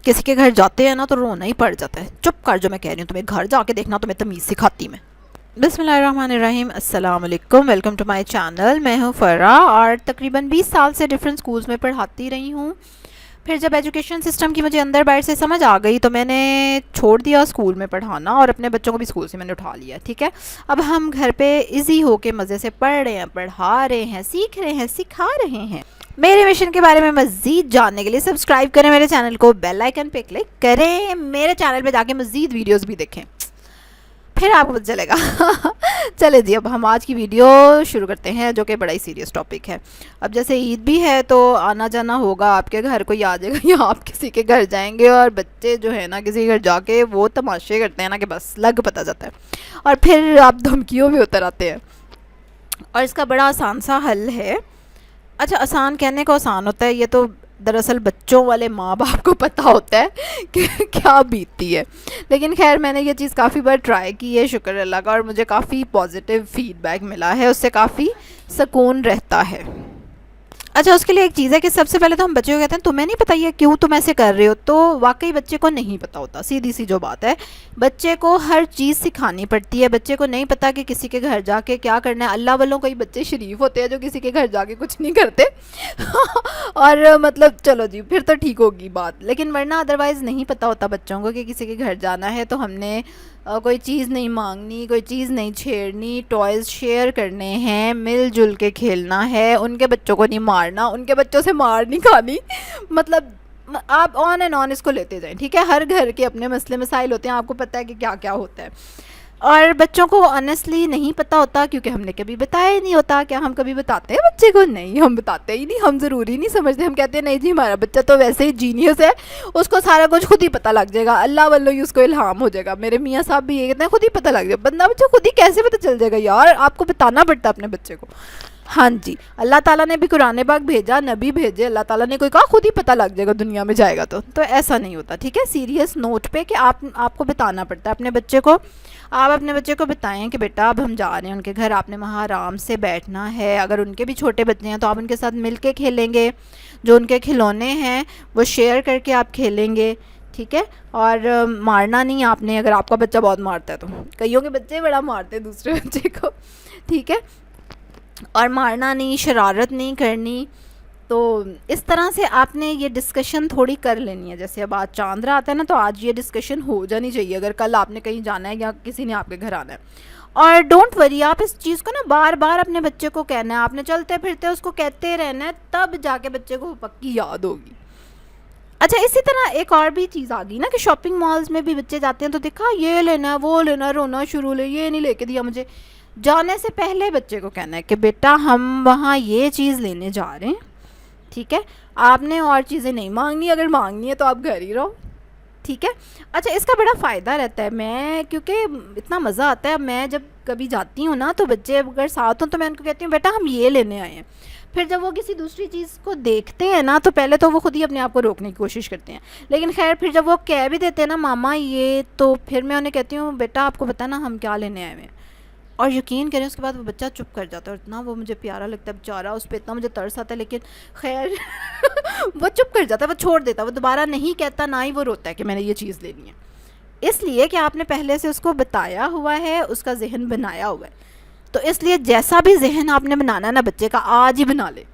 کسی کے گھر جاتے ہیں نا تو رونا ہی پڑ جاتا ہے. چپ کر جو میں کہہ رہی ہوں, تمہیں گھر جا کے دیکھنا, تمہیں تمیز سکھاتی میں. بسم اللہ الرحمن الرحیم. السلام علیکم, ویلکم ٹو مائی چینل. میں ہوں فرا اور تقریباً 20 سال سے ڈفرینٹ سکولز میں پڑھاتی رہی ہوں. پھر جب ایجوکیشن سسٹم کی مجھے اندر باہر سے سمجھ آ گئی تو میں نے چھوڑ دیا اسکول میں پڑھانا اور اپنے بچوں کو بھی اسکول سے میں نے اٹھا لیا. ٹھیک ہے, اب ہم گھر پہ ایزی ہو کے مزے سے پڑھ رہے ہیں, پڑھا رہے ہیں, سیکھ رہے ہیں, سکھا رہے ہیں. میرے مشن کے بارے میں مزید جاننے کے لیے سبسکرائب کریں میرے چینل کو, بیل آئیکن پہ کلک کریں, میرے چینل پہ جا کے مزید ویڈیوز بھی دیکھیں, پھر آپ کو پتہ چلے گا. چلے جی, اب ہم آج کی ویڈیو شروع کرتے ہیں جو کہ بڑا ہی سیریس ٹاپک ہے. اب جیسے عید بھی ہے تو آنا جانا ہوگا, آپ کے گھر کوئی آ جائے گا یا آپ کسی کے گھر جائیں گے, اور بچے جو ہے نا کسی کے گھر جا کے وہ تماشے کرتے ہیں نا کہ بس لگ پتہ جاتا ہے, اور پھر آپ دھمکیوں میں اتر آتے ہیں. اور اس کا بڑا آسان سا حل ہے. اچھا, آسان کہنے کو آسان ہوتا ہے, یہ تو دراصل بچوں والے ماں باپ کو پتہ ہوتا ہے کہ کیا بیتتی ہے. لیکن خیر, میں نے یہ چیز کافی بار ٹرائی کی ہے, شکر اللہ کا, اور مجھے کافی پازیٹیو فیڈ بیک ملا ہے, اس سے کافی سکون رہتا ہے. اچھا, اس کے لیے ایک چیز ہے کہ سب سے پہلے تو ہم بچے کو کہتے ہیں تمہیں نہیں پتہ یہ کیوں تم ایسے کر رہے ہو, تو واقعی بچے کو نہیں پتہ ہوتا. سیدھی سی جو بات ہے, بچے کو ہر چیز سکھانی پڑتی ہے. بچے کو نہیں پتہ کہ کسی کے گھر جا کے کیا کرنا ہے. اللہ والوں کوئی بچے شریف ہوتے ہیں جو کسی کے گھر جا کے کچھ نہیں کرتے. اور مطلب چلو جی پھر تو ٹھیک ہوگی بات, لیکن ورنہ ادروائز نہیں پتہ ہوتا بچوں کو کہ کسی کے گھر جانا ہے تو ہم نے کوئی چیز نہیں مانگنی, کوئی چیز نہیں چھیڑنی, ٹوائز شیئر کرنے ہیں, مل جل کے کھیلنا ہے, ان کے بچوں کو نہیں مارنا, ان کے بچوں سے مار نہیں کھانی. مطلب آپ آن اینڈ آن اس کو لیتے جائیں. ٹھیک ہے, ہر گھر کے اپنے مسئلے مسائل ہوتے ہیں, آپ کو پتہ ہے کہ کیا کیا ہوتا ہے. اور بچوں کو آنیسٹلی نہیں پتہ ہوتا کیونکہ ہم نے کبھی بتایا ہی نہیں ہوتا. کیا ہم کبھی بتاتے ہیں بچے کو؟ نہیں, ہم بتاتے ہی نہیں, ہم ضروری نہیں سمجھتے. ہم کہتے ہیں نہیں جی ہمارا بچہ تو ویسے ہی جینیس ہے, اس کو سارا کچھ خود ہی پتہ لگ جائے گا, اللہ والوں ہی اس کو الہام ہو جائے گا. میرے میاں صاحب بھی یہ کہتے ہیں خود ہی پتہ لگ جائے گا. بندہ بچہ خود ہی کیسے پتہ چل جائے گا یار, آپ کو بتانا پڑتا اپنے بچے کو. ہاں جی, اللہ تعالیٰ نے بھی قرآن پاک بھیجا, نبی بھیجے, اللہ تعالیٰ نے کوئی کہا خود ہی پتہ لگ جائے گا دنیا میں جائے گا تو ایسا نہیں ہوتا. ٹھیک ہے, سیریس نوٹ پہ کہ آپ کو بتانا پڑتا ہے اپنے بچے کو. آپ اپنے بچے کو بتائیں کہ بیٹا اب ہم جا رہے ہیں ان کے گھر, آپ نے وہاں آرام سے بیٹھنا ہے. اگر ان کے بھی چھوٹے بچے ہیں تو آپ ان کے ساتھ مل کے کھیلیں گے, جو ان کے کھلونے ہیں وہ شیئر کر کے آپ کھیلیں گے. ٹھیک ہے, اور مارنا نہیں آپ نے. اگر آپ کا بچہ بہت مارتا ہے تو, کئیوں کے بچے بڑا مارتے ہیں دوسرے بچے کو. ٹھیک ہے, اور مارنا نہیں, شرارت نہیں کرنی. تو اس طرح سے آپ نے یہ ڈسکشن تھوڑی کر لینی ہے. جیسے اب آج چاند رات ہے نا, تو آج یہ ڈسکشن ہو جانی چاہیے اگر کل آپ نے کہیں جانا ہے یا کسی نے آپ کے گھر آنا ہے. اور ڈونٹ وری, آپ اس چیز کو نا بار بار اپنے بچے کو کہنا ہے. آپ نے چلتے پھرتے اس کو کہتے رہنا ہے, تب جا کے بچے کو پکی یاد ہوگی. اچھا, اسی طرح ایک اور بھی چیز آ گئی نا کہ شاپنگ مالز میں بھی بچے جاتے ہیں تو دیکھا یہ لینا ہے وہ لینا, رونا شروع, یہ نہیں لے کے دیا مجھے. جانے سے پہلے بچے کو کہنا ہے کہ بیٹا ہم وہاں یہ چیز لینے جا رہے ہیں. ٹھیک ہے, آپ نے اور چیزیں نہیں مانگنی, اگر مانگنی ہے تو آپ گھر ہی رہو. ٹھیک ہے. اچھا, اس کا بڑا فائدہ رہتا ہے. میں کیونکہ اتنا مزہ آتا ہے, میں جب کبھی جاتی ہوں نا تو بچے اگر ساتھ ہوں تو میں ان کو کہتی ہوں بیٹا ہم یہ لینے آئے ہیں. پھر جب وہ کسی دوسری چیز کو دیکھتے ہیں نا تو پہلے تو وہ خود ہی اپنے آپ کو روکنے کی کوشش کرتے ہیں, لیکن خیر پھر جب وہ کہہ بھی دیتے ہیں نا ماما یہ, تو پھر میں انہیں کہتی ہوں بیٹا آپ کو پتہ نا ہم کیا لینے آئے ہیں. اور یقین کریں اس کے بعد وہ بچہ چپ کر جاتا ہے, اور اتنا وہ مجھے پیارا لگتا ہے بیچارہ, اس پہ اتنا مجھے ترس آتا ہے. لیکن خیر وہ چپ کر جاتا ہے, وہ چھوڑ دیتا ہے, وہ دوبارہ نہیں کہتا, نہ ہی وہ روتا ہے کہ میں نے یہ چیز لینی ہے. اس لیے کہ آپ نے پہلے سے اس کو بتایا ہوا ہے, اس کا ذہن بنایا ہوا ہے. تو اس لیے جیسا بھی ذہن آپ نے بنانا ہے نا بچے کا, آج ہی بنا لے.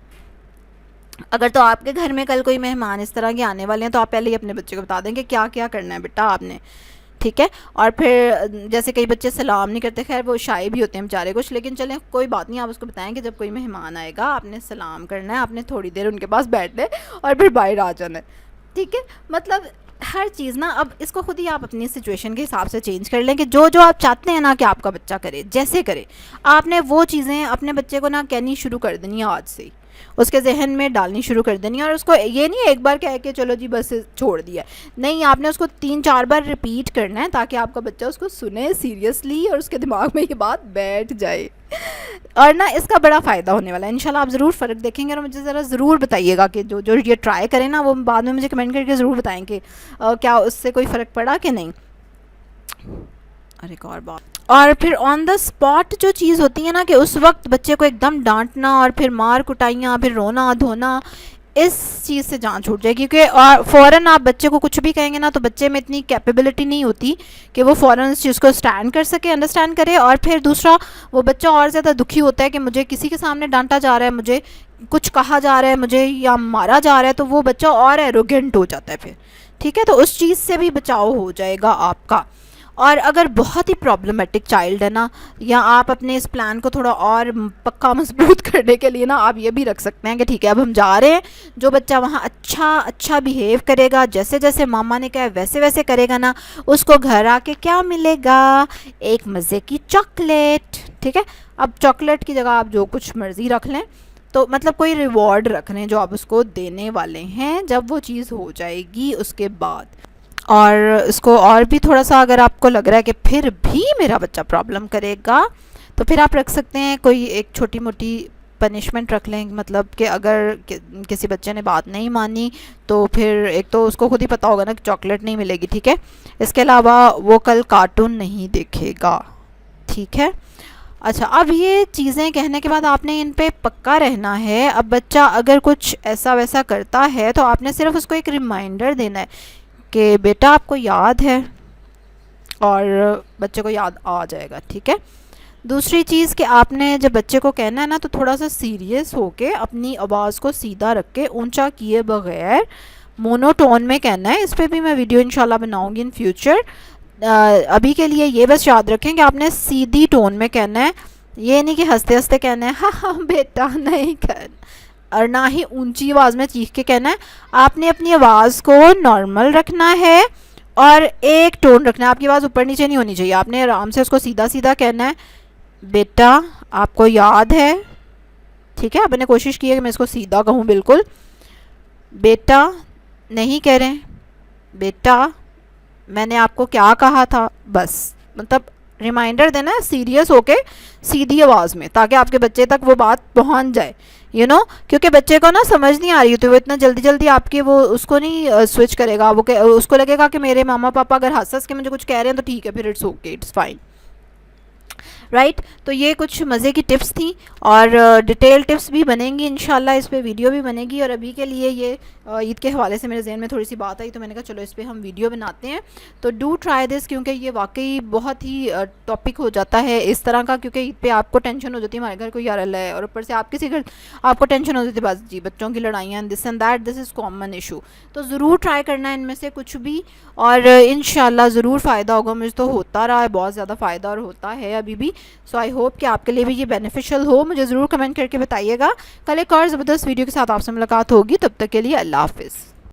اگر تو آپ کے گھر میں کل کوئی مہمان اس طرح کے آنے والے ہیں تو آپ پہلے ہی اپنے بچے کو بتا دیں کہ کیا کیا کرنا ہے بیٹا آپ نے. ٹھیک ہے, اور پھر جیسے کئی بچے سلام نہیں کرتے, خیر وہ شائع بھی ہوتے ہیں بیچارے کچھ, لیکن چلیں کوئی بات نہیں, آپ اس کو بتائیں کہ جب کوئی مہمان آئے گا آپ نے سلام کرنا ہے, آپ نے تھوڑی دیر ان کے پاس بیٹھنا ہے اور پھر باہر آ جانا ہے. ٹھیک ہے, مطلب ہر چیز نا اب اس کو خود ہی آپ اپنی سچویشن کے حساب سے چینج کر لیں کہ جو آپ چاہتے ہیں نا کہ آپ کا بچہ کرے, جیسے کرے, آپ نے وہ چیزیں اپنے بچے کو نا کہنی شروع کر دینی ہے آج سے ہی, اس کے ذہن میں ڈالنی شروع کر دینی ہے. اور اس کو یہ نہیں ایک بار کہہ کے چلو جی بس چھوڑ دیا, نہیں, آپ نے اس کو 3-4 بار ریپیٹ کرنا ہے تاکہ آپ کا بچہ اس کو سنے سیریسلی اور اس کے دماغ میں یہ بات بیٹھ جائے. اور نا اس کا بڑا فائدہ ہونے والا ہے انشاءاللہ. آپ ضرور فرق دیکھیں گے, اور مجھے ذرا ضرور بتائیے گا کہ جو یہ ٹرائی کریں نا وہ بعد میں مجھے کمنٹ کر کے ضرور بتائیں کہ کیا اس سے کوئی فرق پڑا کہ نہیں. اور ایک اور بات, اور پھر آن دا اسپاٹ جو چیز ہوتی ہے نا کہ اس وقت بچے کو ایک دم ڈانٹنا اور پھر مار کٹائیاں, پھر رونا دھونا, اس چیز سے جان چھوٹ جائے، کیونکہ اور فوراً آپ بچے کو کچھ بھی کہیں گے نا تو بچے میں اتنی کیپیبلٹی نہیں ہوتی کہ وہ فوراً اس چیز کو اسٹینڈ کر سکے، انڈرسٹینڈ کرے. اور پھر دوسرا، وہ بچہ اور زیادہ دکھی ہوتا ہے کہ مجھے کسی کے سامنے ڈانٹا جا رہا ہے، مجھے کچھ کہا جا رہا ہے، مجھے یا مارا جا رہا ہے، تو وہ بچہ اور ایروگینٹ ہو جاتا ہے پھر. ٹھیک ہے، تو اس چیز سے بھی بچاؤ ہو جائے گا آپ کا. اور اگر بہت ہی پرابلمٹک چائلڈ ہے نا، یا آپ اپنے اس پلان کو تھوڑا اور پکا مضبوط کرنے کے لیے نا آپ یہ بھی رکھ سکتے ہیں کہ ٹھیک ہے اب ہم جا رہے ہیں، جو بچہ وہاں اچھا بیہیو کرے گا، جیسے جیسے ماما نے کہا ویسے ویسے کرے گا نا، اس کو گھر آ کے کیا ملے گا؟ ایک مزے کی چاکلیٹ. ٹھیک ہے، اب چاکلیٹ کی جگہ آپ جو کچھ مرضی رکھ لیں، تو مطلب کوئی ریوارڈ رکھ لیں جو آپ اس کو دینے والے ہیں جب وہ چیز ہو جائے گی اس کے بعد. اور اس کو اور بھی تھوڑا سا اگر آپ کو لگ رہا ہے کہ پھر بھی میرا بچہ پرابلم کرے گا، تو پھر آپ رکھ سکتے ہیں کوئی ایک چھوٹی موٹی پنشمنٹ رکھ لیں. مطلب کہ اگر کسی بچے نے بات نہیں مانی تو پھر ایک تو اس کو خود ہی پتہ ہوگا نا کہ چاکلیٹ نہیں ملے گی. ٹھیک ہے، اس کے علاوہ وہ کل کارٹون نہیں دیکھے گا. ٹھیک ہے، اچھا اب یہ چیزیں کہنے کے بعد آپ نے ان پہ پکا رہنا ہے. اب بچہ اگر کچھ ایسا ویسا کرتا ہے تو آپ نے صرف اس کو ایک ریمائنڈر دینا ہے کہ بیٹا آپ کو یاد ہے، اور بچے کو یاد آ جائے گا. ٹھیک ہے، دوسری چیز کہ آپ نے جب بچے کو کہنا ہے نا تو تھوڑا سا سیریس ہو کے اپنی آواز کو سیدھا رکھ کے اونچا کیے بغیر مونو ٹون میں کہنا ہے. اس پہ بھی میں ویڈیو انشاءاللہ بناؤں گی ان فیوچر. ابھی کے لیے یہ بس یاد رکھیں کہ آپ نے سیدھی ٹون میں کہنا ہے، یہ نہیں کہ ہنستے ہنستے کہنا ہے ہاں ہاں بیٹا نہیں کہنا، اور نہ ہی اونچی آواز میں چیخ کے کہنا ہے. آپ نے اپنی آواز کو نارمل رکھنا ہے اور ایک ٹون رکھنا ہے. آپ کی آواز اوپر نیچے نہیں ہونی چاہیے. آپ نے آرام سے اس کو سیدھا سیدھا کہنا ہے، بیٹا آپ کو یاد ہے. ٹھیک ہے، آپ نے کوشش کی ہے کہ میں اس کو سیدھا کہوں بالکل. بیٹا نہیں کہہ رہے، بیٹا میں نے آپ کو کیا کہا تھا. بس مطلب ریمائنڈر دینا ہے سیریس ہو کے سیدھی آواز میں، تاکہ آپ کے بچے تک وہ بات پہنچ جائے. کیونکہ بچے کو نا سمجھ نہیں آ رہی ہوتی، وہ اتنا جلدی جلدی آپ کے وہ اس کو نہیں سوئچ کرے گا. وہ اس کو لگے گا کہ میرے ماما پاپا اگر ہنس کے مجھے کچھ کہہ رہے ہیں تو ٹھیک ہے، پھر it's okay, it's fine. Right, تو یہ کچھ مزے کی ٹپس تھیں، اور ڈیٹیل ٹپس بھی بنیں گی انشاءاللہ، اس پہ ویڈیو بھی بنے گی. اور ابھی کے لیے یہ عید کے حوالے سے میرے ذہن میں تھوڑی سی بات آئی تو میں نے کہا چلو اس پہ ہم ویڈیو بناتے ہیں. تو ڈو ٹرائی دس، کیونکہ یہ واقعی بہت ہی ٹاپک ہو جاتا ہے اس طرح کا، کیونکہ عید پہ آپ کو ٹینشن ہو جاتی ہے ہمارے گھر کوئی آ رہا ہے، اور اوپر سے آپ کسی گھر آپ کو ٹینشن ہو جاتی ہے بس جی بچوں کی لڑائیاں، this and that, this is common issue. تو ضرور ٹرائی کرنا ہے ان میں سے کچھ بھی، اور انشاءاللہ ضرور فائدہ ہوگا. مجھے تو ہوتا رہا ہے بہت زیادہ فائدہ، اور ہوتا ہے ابھی بھی. سو آئی ہوپ کہ آپ کے لیے بھی یہ بینیفیشل ہو. مجھے ضرور کمنٹ کر کے بتائیے گا. کل ایک اور زبردست ویڈیو کے ساتھ آپ سے ملاقات ہوگی، تب تک کے لیے اللہ حافظ.